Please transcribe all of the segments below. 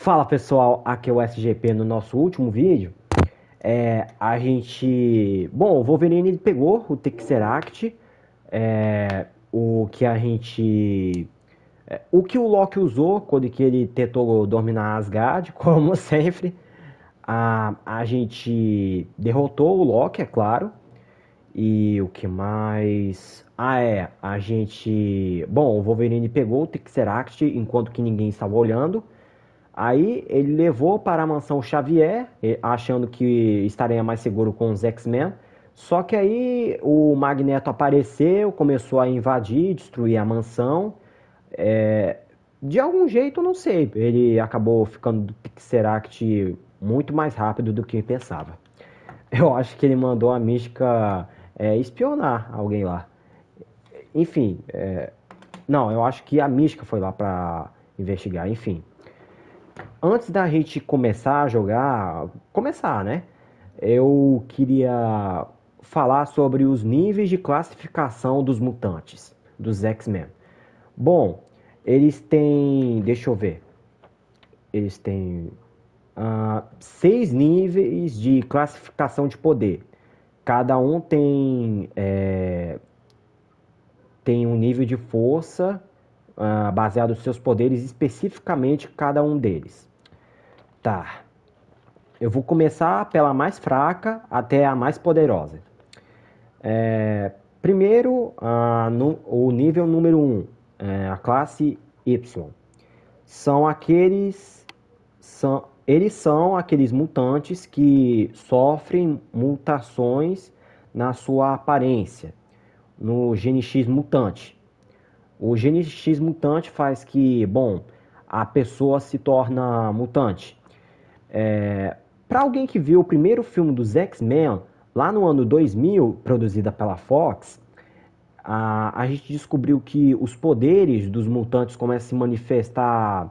Fala pessoal, aqui é o SGP. No nosso último vídeo, a gente... Bom, o Wolverine ele pegou o Tesseract, o que a gente... o que o Loki usou quando que ele tentou dominar Asgard, como sempre. A gente derrotou o Loki, é claro. E o que mais... a gente... Bom, o Wolverine pegou o Tesseract enquanto que ninguém estava olhando. Aí ele levou para a mansão Xavier, achando que estaria mais seguro com os X-Men. Só que aí o Magneto apareceu, começou a invadir, destruir a mansão. De algum jeito, não sei, ele acabou ficando do Tesseract muito mais rápido do que pensava. Eu acho que ele mandou a Mística espionar alguém lá. Enfim, não, eu acho que a Mística foi lá para investigar, enfim. Antes da gente começar a jogar, começar, né? Eu queria falar sobre os níveis de classificação dos mutantes, dos X-Men. Bom, eles têm, deixa eu ver, eles têm 6 níveis de classificação de poder. Cada um tem um nível de força baseado nos seus poderes, especificamente cada um deles. Tá. Eu vou começar pela mais fraca até a mais poderosa. Primeiro, o nível número 1, a classe Y. Eles são aqueles mutantes que sofrem mutações na sua aparência, no gene X mutante. O gene X mutante faz que, bom, a pessoa se torna mutante. Para alguém que viu o primeiro filme dos X-Men, lá no ano 2000, produzida pela Fox, a gente descobriu que os poderes dos mutantes começam a se manifestar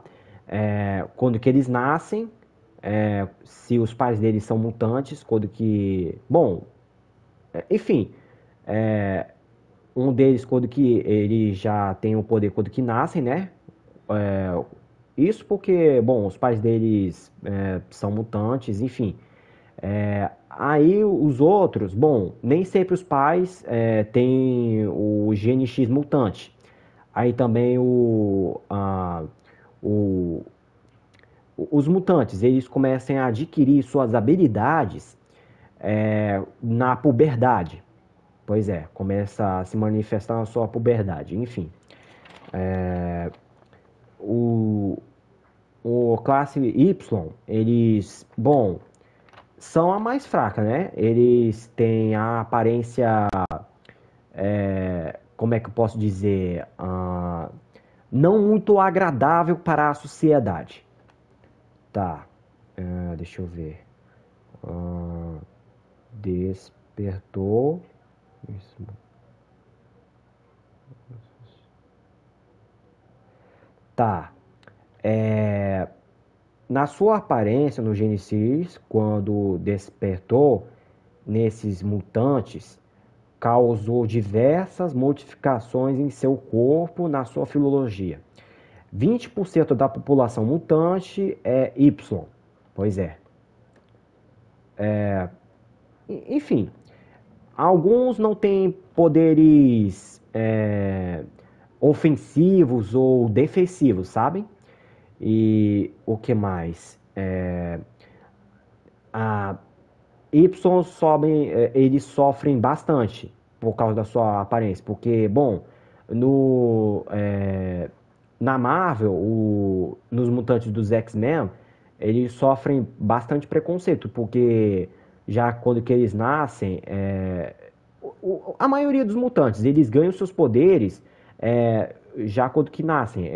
quando que eles nascem, se os pais deles são mutantes, quando que... Bom, enfim, um deles quando que ele já tem o poder quando que nascem, né? Isso porque, bom, os pais deles são mutantes, enfim. Aí os outros, bom, nem sempre os pais têm o gene X mutante. Aí também os mutantes, eles começam a adquirir suas habilidades na puberdade. Pois é, começa a se manifestar na sua puberdade, enfim. O classe Y, eles, bom, são a mais fraca, né? Eles têm a aparência, como é que eu posso dizer, não muito agradável para a sociedade. Tá, deixa eu ver. Despertou. Isso. Tá. Na sua aparência no Gênesis, quando despertou nesses mutantes, causou diversas modificações em seu corpo, na sua filologia. 20% da população mutante é Y. Pois é. Enfim, alguns não têm poderes ofensivos ou defensivos, sabem? E o que mais? A Y eles sofrem bastante por causa da sua aparência, porque, bom, na Marvel, nos mutantes dos X-Men, eles sofrem bastante preconceito, porque já quando que eles nascem, a maioria dos mutantes, eles ganham seus poderes já quando que nascem.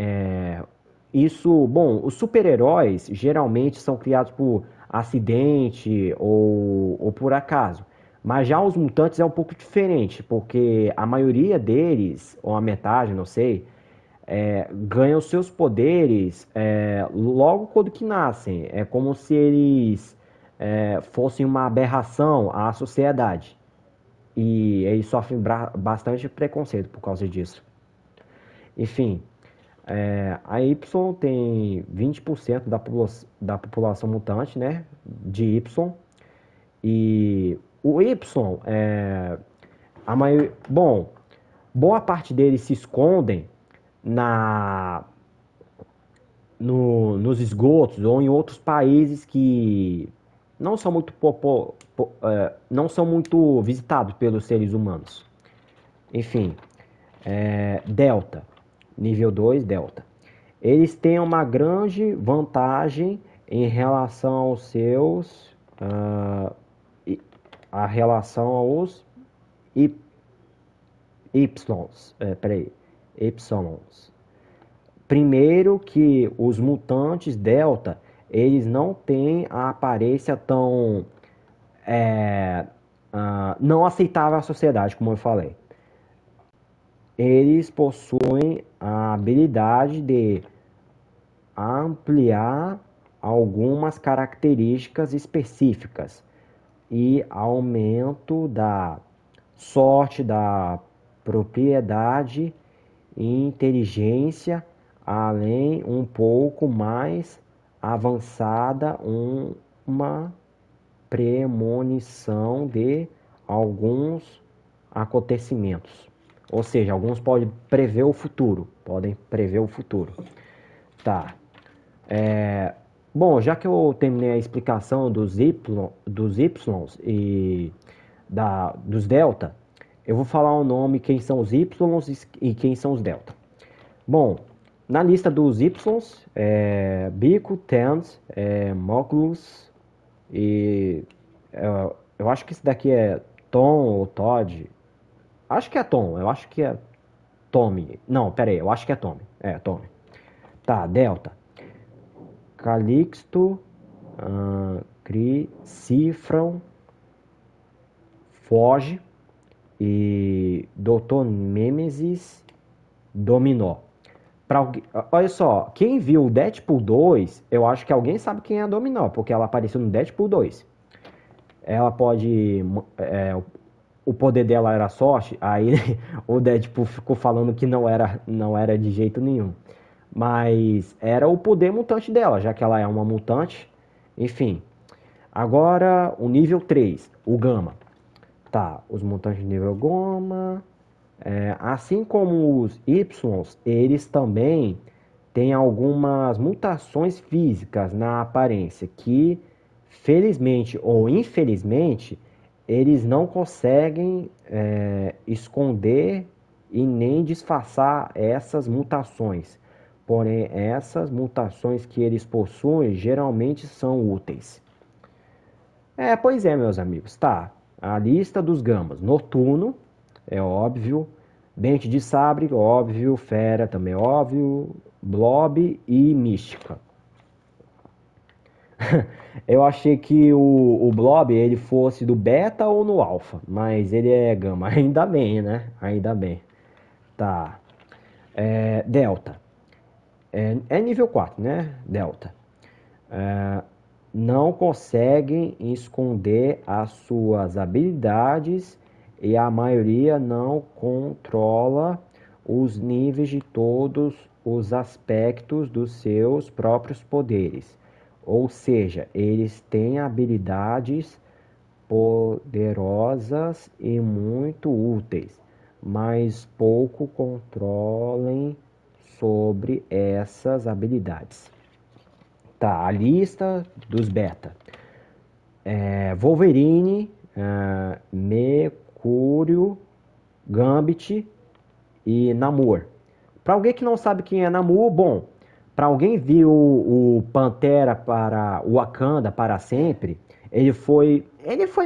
Isso, bom, os super-heróis geralmente são criados por acidente ou por acaso. Mas já os mutantes é um pouco diferente, porque a maioria deles, ou a metade, não sei, ganham seus poderes logo quando que nascem. É como se eles fossem uma aberração à sociedade. E eles sofrem bastante preconceito por causa disso. Enfim, A Y tem 20% da população mutante, né? De Y. E o Y, bom, boa parte deles se escondem na, nos esgotos ou em outros países que não são muito, não são muito visitados pelos seres humanos. Enfim, Delta, nível 2, Delta. Eles têm uma grande vantagem em relação aos seus, a relação aos Ys, Ys. Primeiro que os mutantes Delta, eles não têm a aparência tão não aceitável à sociedade, como eu falei. Eles possuem a habilidade de ampliar algumas características específicas e aumento da sorte, da propriedade e inteligência, além um pouco mais avançada, uma premonição de alguns acontecimentos. Ou seja, alguns podem prever o futuro. Tá. Bom, já que eu terminei a explicação dos Ys e dos Delta, eu vou falar o nome, quem são os Ys e quem são os Delta. Bom, na lista dos Ys, Bico, Tens, Moculus e eu acho que esse daqui é Tom ou Todd. Acho que é Tom, eu acho que é Tommy. Não, pera aí, eu acho que é Tommy. Tommy. Tá, Delta. Calixto, Cifrão, Foge e Dr. Nemesis, Dominó. Olha só, quem viu o Deadpool 2, eu acho que alguém sabe quem é a Dominó, porque ela apareceu no Deadpool 2. Ela pode... o poder dela era sorte, aí o Deadpool ficou falando que não era de jeito nenhum. Mas era o poder mutante dela, já que ela é uma mutante. Enfim. Agora, o nível 3, o Gama. Tá, os mutantes de nível Gama. Assim como os Y, eles também têm algumas mutações físicas na aparência que, felizmente ou infelizmente, eles não conseguem esconder e nem disfarçar essas mutações. Porém, essas mutações que eles possuem geralmente são úteis. Pois é, meus amigos. Tá, a lista dos gamas. Noturno, é óbvio. Dente de sabre, óbvio. Fera, também é óbvio. Blob e mística. Eu achei que o Blob ele fosse do beta ou no alfa, mas ele é gama. Ainda bem, né? Ainda bem. Tá. Delta. É nível 4, né? Delta. Não conseguem esconder as suas habilidades e a maioria não controla os níveis de todos os aspectos dos seus próprios poderes. Ou seja, eles têm habilidades poderosas e muito úteis, mas pouco controlem sobre essas habilidades. Tá, a lista dos beta. Wolverine, Mercúrio, Gambit e Namor. Para alguém que não sabe quem é Namor, bom, para alguém viu o Pantera para o Wakanda para sempre, ele foi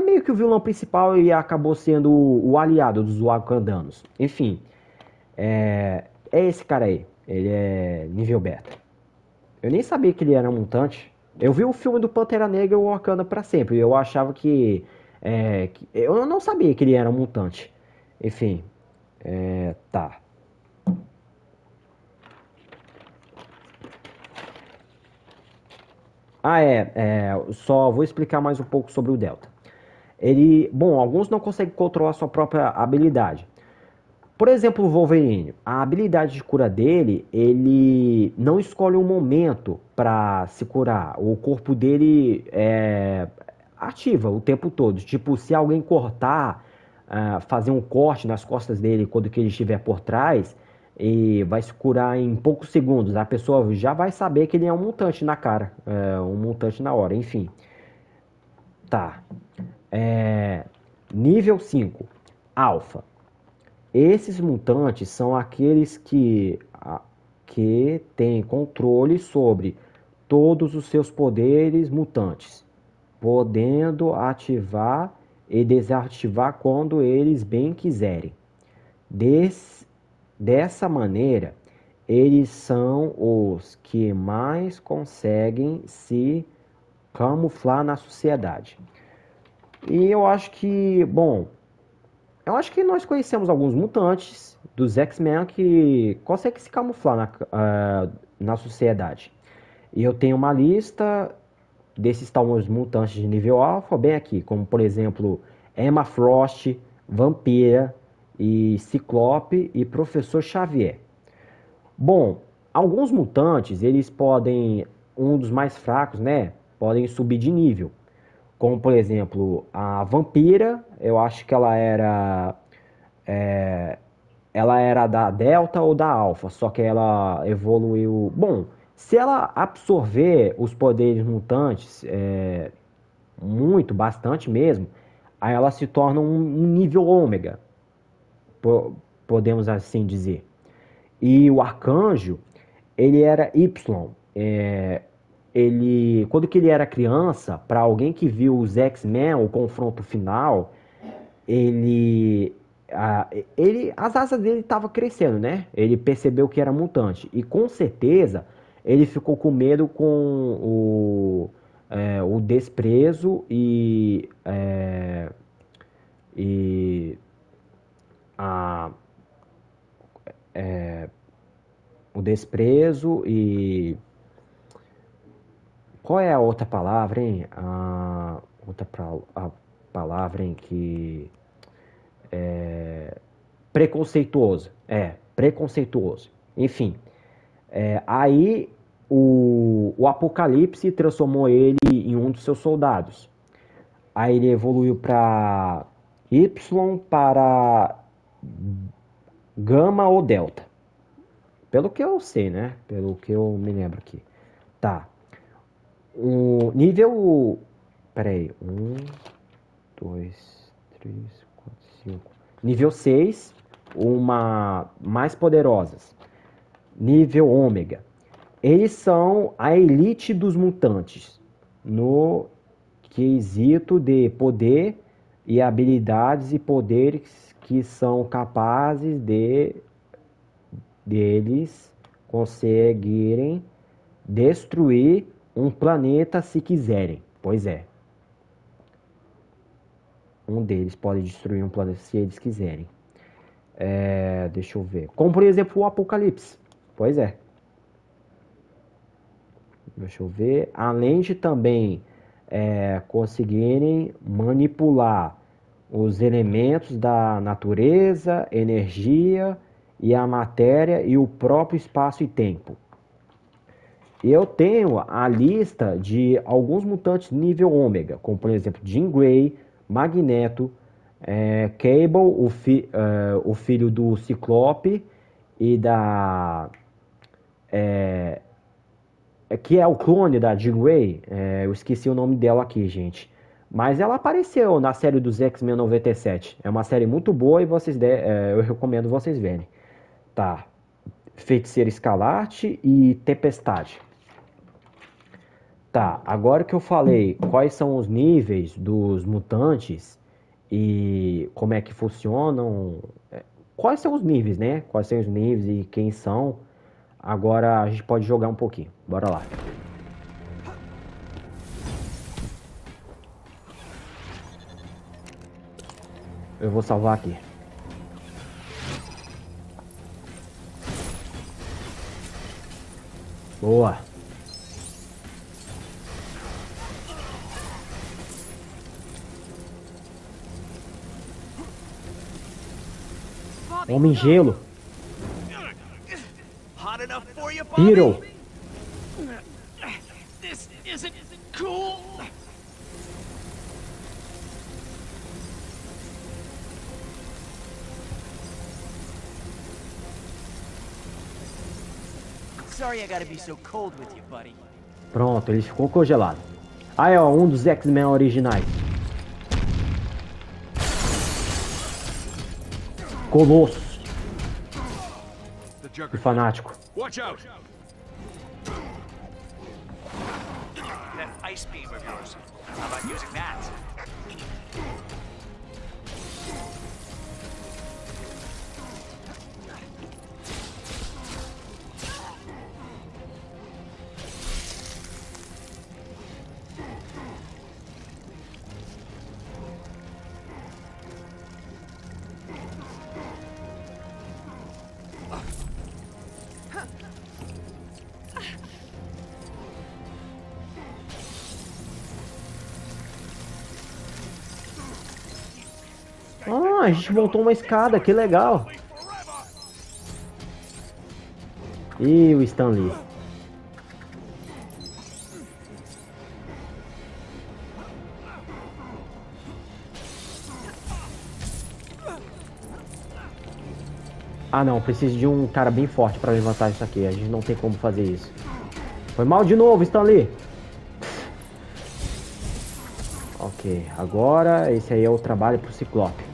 meio que o vilão principal e acabou sendo o aliado dos wakandanos. Enfim, é esse cara aí. Ele é nível beta. Eu nem sabia que ele era um mutante. Eu vi o filme do Pantera Negra e o Wakanda para sempre. Eu achava que eu não sabia que ele era um mutante. Enfim, tá. Só vou explicar mais um pouco sobre o Delta. Bom, alguns não conseguem controlar sua própria habilidade. Por exemplo, o Wolverine, a habilidade de cura dele, ele não escolhe um momento para se curar. O corpo dele ativa o tempo todo. Tipo, se alguém cortar, fazer um corte nas costas dele quando que ele estiver por trás, e vai se curar em poucos segundos. A pessoa já vai saber que ele é um mutante na cara, um mutante na hora, enfim. Tá. Nível 5, Alpha. Esses mutantes são aqueles que têm controle sobre todos os seus poderes mutantes, podendo ativar e desativar quando eles bem quiserem. Dessa maneira, eles são os que mais conseguem se camuflar na sociedade. E eu acho que, bom, eu acho que nós conhecemos alguns mutantes dos X-Men que conseguem se camuflar na sociedade. E eu tenho uma lista desses tamanhos mutantes de nível alfa bem aqui, como por exemplo Emma Frost, Vampira e Ciclope e Professor Xavier. Bom, alguns mutantes, eles podem, um dos mais fracos, né, podem subir de nível. Como por exemplo, a Vampira, eu acho que ela era da Delta ou da Alpha, só que ela evoluiu. Bom, se ela absorver os poderes mutantes, bastante mesmo, aí ela se torna um nível ômega, podemos assim dizer. E o Arcanjo, ele era Y. Quando que ele era criança, para alguém que viu os X-Men, o confronto final, as asas dele estavam crescendo, né? Ele percebeu que era mutante. E com certeza ele ficou com medo com o desprezo o desprezo e qual é a outra palavra, hein? A palavra em que preconceituoso. Preconceituoso. Enfim, aí o Apocalipse transformou ele em um dos seus soldados. Aí ele evoluiu para Y, para Gama ou Delta. Pelo que eu sei, né? Pelo que eu me lembro aqui. Tá. O nível... Peraí. 1, 2, 3, 4, 5. Nível 6. Uma mais poderosas. Nível ômega. Eles são a elite dos mutantes. No quesito de poder e habilidades e poderes que são capazes deles conseguirem destruir um planeta se quiserem. Pois é. Um deles pode destruir um planeta se eles quiserem. Deixa eu ver. Como por exemplo o Apocalipse. Pois é. Deixa eu ver. Além de também conseguirem manipular os elementos da natureza, energia e a matéria e o próprio espaço e tempo. Eu tenho a lista de alguns mutantes nível ômega, como por exemplo Jean Grey, Magneto, Cable, o filho do Ciclope e que é o clone da Jean Grey. Eu esqueci o nome dela aqui, gente. Mas ela apareceu na série dos X-Men 97. É uma série muito boa e eu recomendo vocês verem. Tá. Feiticeiro Escarlate e Tempestade. Tá, agora que eu falei quais são os níveis dos mutantes e como é que funcionam, quais são os níveis, né? Quais são os níveis e quem são, agora a gente pode jogar um pouquinho. Bora lá. Eu vou salvar aqui. Boa. Homem Gelo. Hot enough for you, Bobby? Hero. This isn't cool. Sorry I gotta be so cold with you, buddy. Pronto, ele ficou congelado. Aí, ó, um dos X-Men originais. Colossus. E fanático. Watch out! That ice beam of yours. How about using that? Ah, a gente montou uma escada, que legal. E o Stan Lee. Ah não, preciso de um cara bem forte pra levantar isso aqui. A gente não tem como fazer isso. Foi mal de novo, Stan Lee. Ok, agora esse aí é o trabalho pro Ciclope.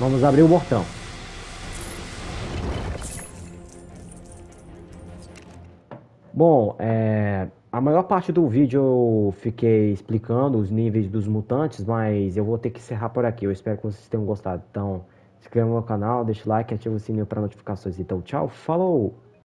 Vamos abrir o portão. Bom, a maior parte do vídeo eu fiquei explicando os níveis dos mutantes, mas eu vou ter que encerrar por aqui. Eu espero que vocês tenham gostado. Então, se inscreva no meu canal, deixa o like e ativa o sininho para notificações. Então, tchau, falou!